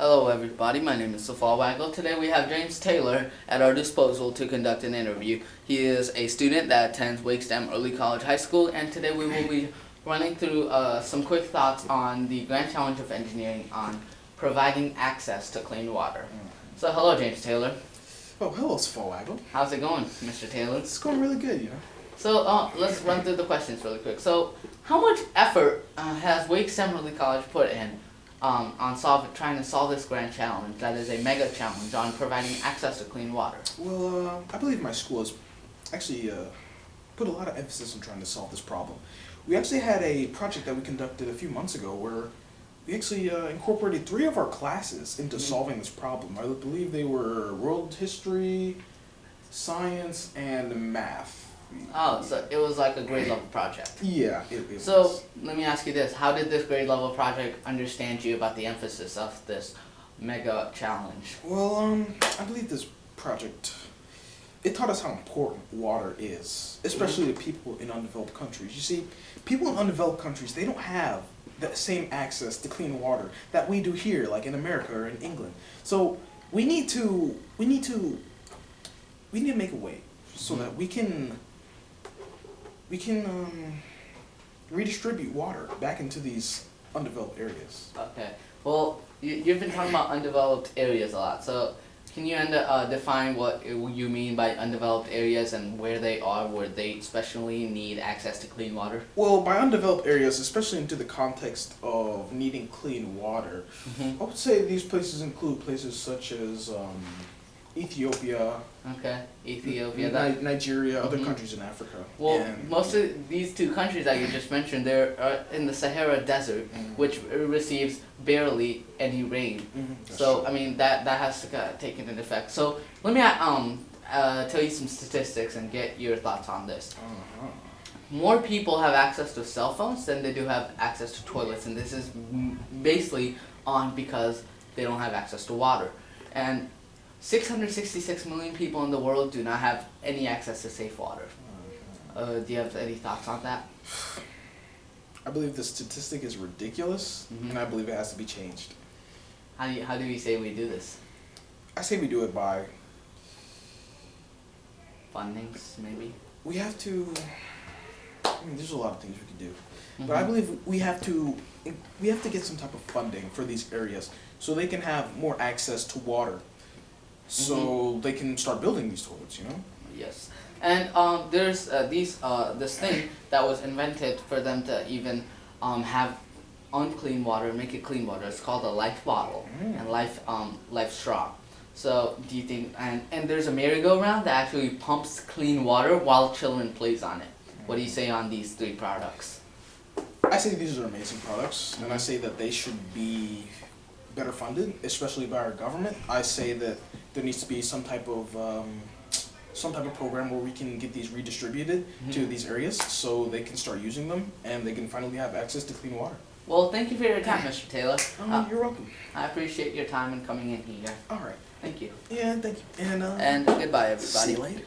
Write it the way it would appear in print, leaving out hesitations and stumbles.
Hello everybody, my name is Safal Waggle. Today we have James Taylor at our disposal to conduct an interview. He is a student that attends Wake STEM Early College High School, and today we will be running through some quick thoughts on the Grand Challenge of Engineering on providing access to clean water. So hello James Taylor. Oh, hello, Safal Waggle. How's it going, Mr. Taylor? It's going really good, So let's run through the questions really quick. So how much effort has Wake STEM Early College put in on trying to solve this grand challenge that is a mega challenge on providing access to clean water? Well, I believe my school has actually put a lot of emphasis on trying to solve this problem. We actually had a project that we conducted a few months ago where we actually incorporated 3 of our classes into solving this problem. I believe they were world history, science, and math. Oh, so it was like a grade level project. Yeah, it So was. let me ask you this: how did this grade level project understand you about the emphasis of this mega challenge? Well, I believe this project, it taught us how important water is, especially to people in undeveloped countries. You see, people in undeveloped countries, they don't have the same access to clean water that we do here, like in America or in England. So we need to make a way so that we can redistribute water back into these undeveloped areas. Okay. Well, you've been talking about undeveloped areas a lot. So can you define what you mean by undeveloped areas and where they are, where they especially need access to clean water? Well, by undeveloped areas, especially into the context of needing clean water, I would say these places include places such as Ethiopia, Okay, Ethiopia. Nigeria, other countries in Africa. Well, And- most of these two countries that you just mentioned, they're in the Sahara Desert, which receives barely any rain. That's So true. I mean that has to take into effect. So let me tell you some statistics and get your thoughts on this. Uh-huh. More people have access to cell phones than they do have access to toilets, and this is basically on because they don't have access to water. And 666 million people in the world do not have any access to safe water. Do you have any thoughts on that? I believe the statistic is ridiculous, and I believe it has to be changed. How do we say we do this? I say we do it by, Fundings, maybe? we have to, there's a lot of things we could do. But I believe we have to get some type of funding for these areas so they can have more access to water. So they can start building these toilets, Yes. And there's this thing that was invented for them to even have unclean water, make it clean water. It's called a life bottle and life straw. So do you think and there's a merry-go-round that actually pumps clean water while children plays on it. What do you say on these 3 products? I say these are amazing products, and I say that they should be better funded, especially by our government. I say that there needs to be some type of program where we can get these redistributed to these areas so they can start using them and they can finally have access to clean water. Well, thank you for your time, Mr. Taylor. You're welcome. I appreciate your time and coming in here. All right. Thank you. Yeah, thank you. And goodbye, everybody. see you later.